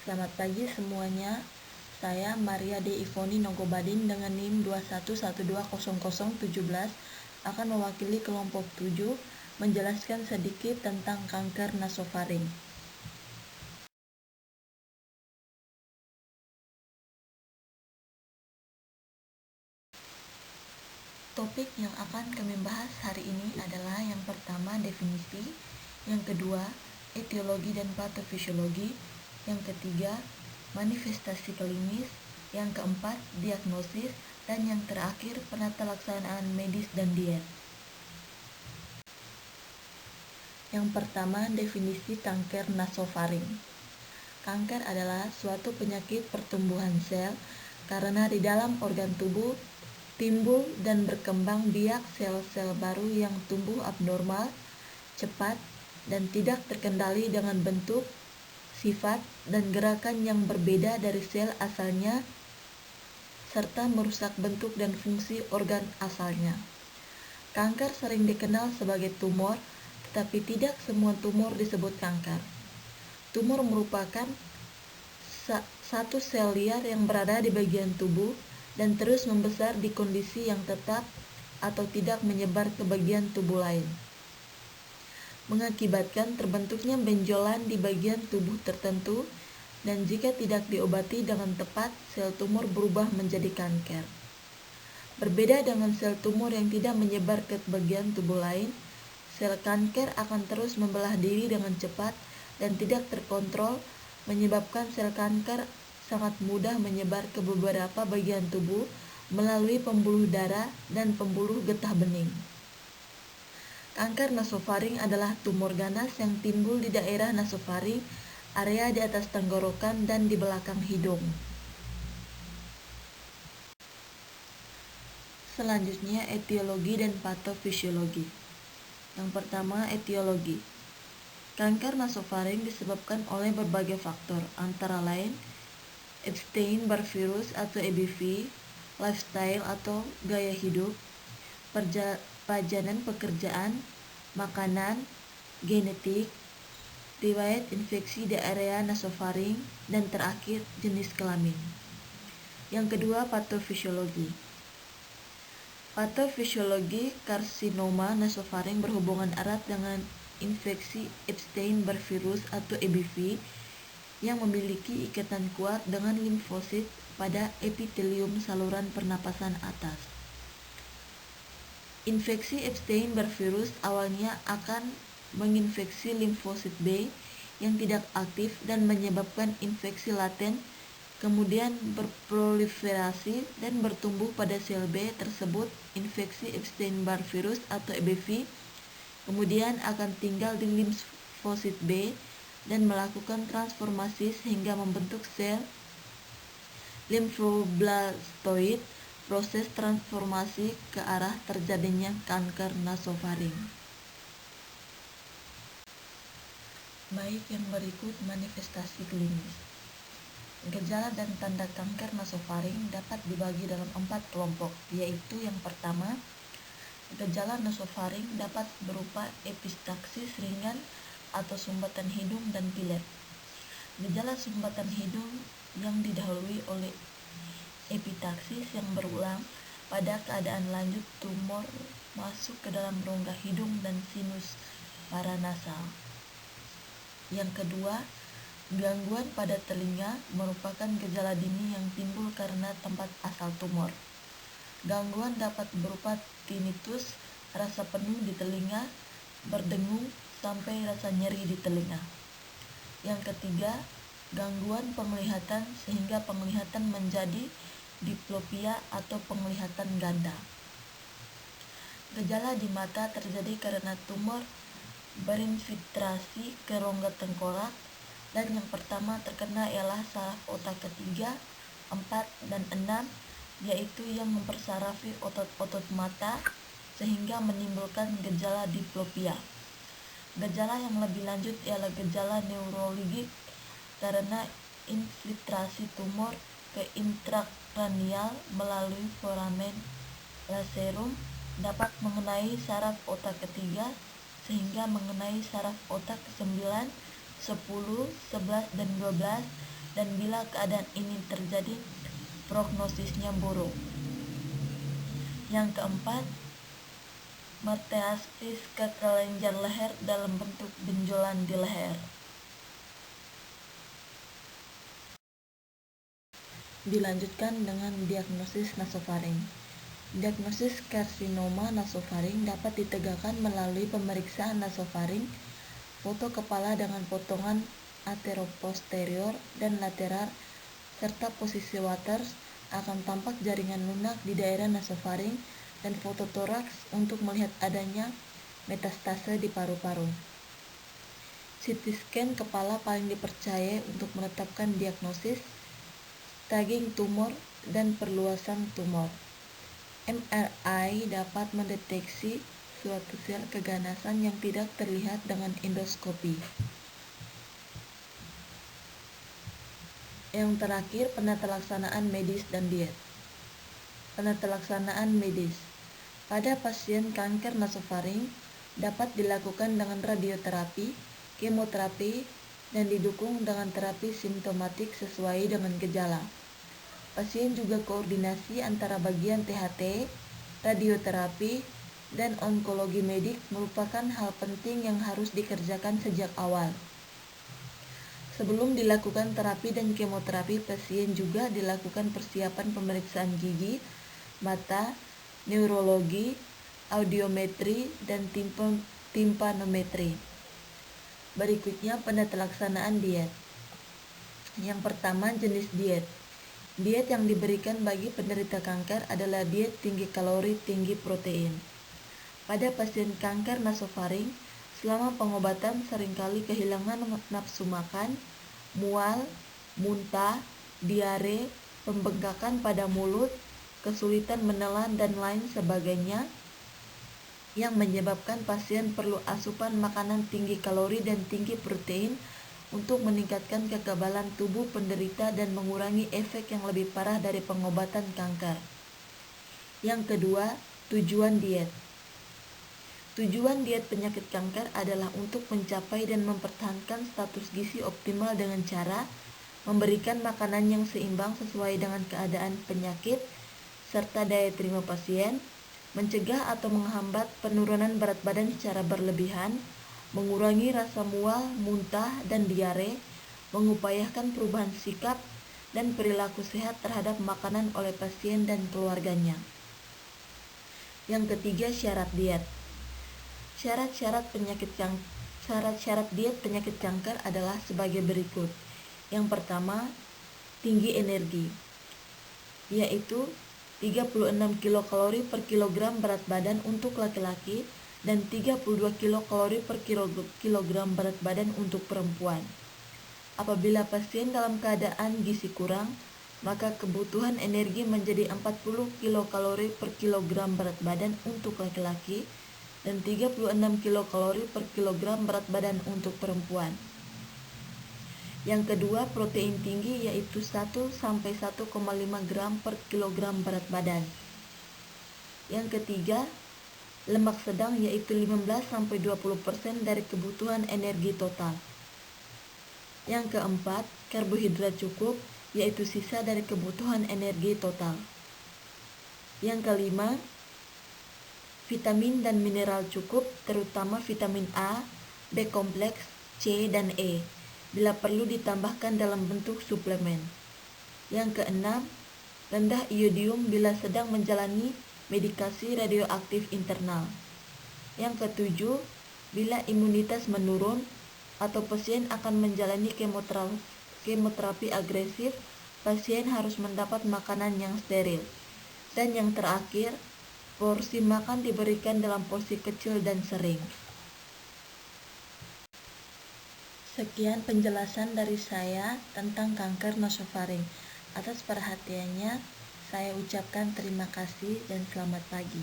Selamat pagi semuanya. Saya Maria D. Ivoni Nogobadin dengan NIM 21120017 akan mewakili kelompok 7 menjelaskan sedikit tentang kanker nasofaring. Topik yang akan kami bahas hari ini adalah yang pertama definisi, yang kedua etiologi dan patofisiologi, yang ketiga manifestasi klinis, yang keempat diagnosis, dan yang terakhir penata laksanaan medis dan diet. Yang pertama definisi kanker nasofaring. Kanker adalah suatu penyakit pertumbuhan sel karena di dalam organ tubuh timbul dan berkembang biak sel-sel baru yang tumbuh abnormal, cepat, dan tidak terkendali dengan bentuk, sifat, dan gerakan yang berbeda dari sel asalnya, serta merusak bentuk dan fungsi organ asalnya. Kanker sering dikenal sebagai tumor, tetapi tidak semua tumor disebut kanker. Tumor merupakan satu sel liar yang berada di bagian tubuh dan terus membesar di kondisi yang tetap atau tidak menyebar ke bagian tubuh lain, mengakibatkan terbentuknya benjolan di bagian tubuh tertentu, dan jika tidak diobati dengan tepat, sel tumor berubah menjadi kanker. Berbeda dengan sel tumor yang tidak menyebar ke bagian tubuh lain, sel kanker akan terus membelah diri dengan cepat dan tidak terkontrol, menyebabkan sel kanker sangat mudah menyebar ke beberapa bagian tubuh melalui pembuluh darah dan pembuluh getah bening. Kanker nasofaring adalah tumor ganas yang timbul di daerah nasofaring, area di atas tenggorokan dan di belakang hidung. Selanjutnya etiologi dan patofisiologi. Yang pertama etiologi. Kanker nasofaring disebabkan oleh berbagai faktor, antara lain Epstein-Barr virus atau EBV, lifestyle atau gaya hidup, pajanan pekerjaan, makanan, genetik, riwayat infeksi di area nasofaring, dan terakhir jenis kelamin. Yang kedua patofisiologi. Patofisiologi karsinoma nasofaring berhubungan erat dengan infeksi Epstein-Barr virus atau EBV yang memiliki ikatan kuat dengan limfosit pada epitelium saluran pernapasan atas. Infeksi Epstein-Barr virus awalnya akan menginfeksi limfosit B yang tidak aktif dan menyebabkan infeksi laten, kemudian berproliferasi dan bertumbuh pada sel B tersebut. Infeksi Epstein-Barr virus atau EBV kemudian akan tinggal di limfosit B dan melakukan transformasi sehingga membentuk sel limfoblastoid. Proses transformasi ke arah terjadinya kanker nasofaring. Baik, yang berikut manifestasi klinis. Gejala dan tanda kanker nasofaring dapat dibagi dalam 4 kelompok, yaitu yang pertama, gejala nasofaring dapat berupa epistaksis ringan atau sumbatan hidung dan pilek. Gejala sumbatan hidung yang didahului oleh epitaksis yang berulang pada keadaan lanjut tumor masuk ke dalam rongga hidung dan sinus paranasal. Yang kedua, gangguan pada telinga merupakan gejala dini yang timbul karena tempat asal tumor. Gangguan dapat berupa tinnitus, rasa penuh di telinga, berdengung, sampai rasa nyeri di telinga. Yang ketiga, gangguan penglihatan sehingga penglihatan menjadi diplopia atau penglihatan ganda. Gejala di mata terjadi karena tumor berinfiltrasi ke rongga tengkorak, dan yang pertama terkena ialah saraf otak ketiga, 4, dan 6, yaitu yang mempersarafi otot-otot mata sehingga menimbulkan gejala diplopia. Gejala yang lebih lanjut ialah gejala neurologik karena infiltrasi tumor ke intrakranial melalui foramen lacerum dapat mengenai saraf otak ketiga sehingga mengenai saraf otak ke-9, 10, 11, dan 12 dan bila keadaan ini terjadi, prognosisnya buruk. Yang keempat, metastasis ke kelenjar leher dalam bentuk benjolan di leher. Dilanjutkan dengan diagnosis nasofaring. Diagnosis karsinoma nasofaring dapat ditegakkan melalui pemeriksaan nasofaring, foto kepala dengan potongan anteroposterior dan lateral, serta posisi Waters akan tampak jaringan lunak di daerah nasofaring, dan foto toraks untuk melihat adanya metastase di paru-paru. CT scan kepala paling dipercaya untuk menetapkan diagnosis, staging tumor, dan perluasan tumor. MRI dapat mendeteksi suatu sel keganasan yang tidak terlihat dengan endoskopi. Yang terakhir, penatalaksanaan medis dan diet. Penatalaksanaan medis. Pada pasien kanker nasofaring dapat dilakukan dengan radioterapi, kemoterapi, dan didukung dengan terapi simptomatik sesuai dengan gejala. Pasien juga koordinasi antara bagian THT, radioterapi, dan onkologi medik merupakan hal penting yang harus dikerjakan sejak awal. Sebelum dilakukan terapi dan kemoterapi, pasien juga dilakukan persiapan pemeriksaan gigi, mata, neurologi, audiometri, dan timpanometri. Berikutnya penatalaksanaan diet. Yang pertama, jenis diet. Diet yang diberikan bagi penderita kanker adalah diet tinggi kalori, tinggi protein. Pada pasien kanker nasofaring, selama pengobatan seringkali kehilangan nafsu makan, mual, muntah, diare, pembengkakan pada mulut, kesulitan menelan, dan lain sebagainya, yang menyebabkan pasien perlu asupan makanan tinggi kalori dan tinggi protein untuk meningkatkan kekebalan tubuh penderita dan mengurangi efek yang lebih parah dari pengobatan kanker. Yang kedua, tujuan diet. Tujuan diet penyakit kanker adalah untuk mencapai dan mempertahankan status gizi optimal dengan cara memberikan makanan yang seimbang sesuai dengan keadaan penyakit serta daya terima pasien, mencegah atau menghambat penurunan berat badan secara berlebihan, mengurangi rasa mual, muntah, dan diare, mengupayakan perubahan sikap dan perilaku sehat terhadap makanan oleh pasien dan keluarganya. Yang ketiga, syarat diet. Syarat-syarat diet penyakit kanker adalah sebagai berikut. Yang pertama, tinggi energi, yaitu 36 kilokalori per kilogram berat badan untuk laki-laki dan 32 kilokalori per kilogram berat badan untuk perempuan. Apabila pasien dalam keadaan gizi kurang, maka kebutuhan energi menjadi 40 kilokalori per kilogram berat badan untuk laki-laki dan 36 kilokalori per kilogram berat badan untuk perempuan. Yang kedua, protein tinggi, yaitu 1 sampai 1,5 gram per kilogram berat badan. Yang ketiga, lemak sedang, yaitu 15-20% dari kebutuhan energi total. Yang keempat, karbohidrat cukup, yaitu sisa dari kebutuhan energi total. Yang kelima, vitamin dan mineral cukup, terutama vitamin A, B kompleks, C, dan E, bila perlu ditambahkan dalam bentuk suplemen. Yang keenam, rendah iodium bila sedang menjalani medikasi radioaktif internal. Yang ketujuh, bila imunitas menurun atau pasien akan menjalani kemoterapi agresif, pasien harus mendapat makanan yang steril. Dan yang terakhir, porsi makan diberikan dalam porsi kecil dan sering. Sekian penjelasan dari saya tentang kanker nasofaring. Atas perhatiannya, saya ucapkan terima kasih dan selamat pagi.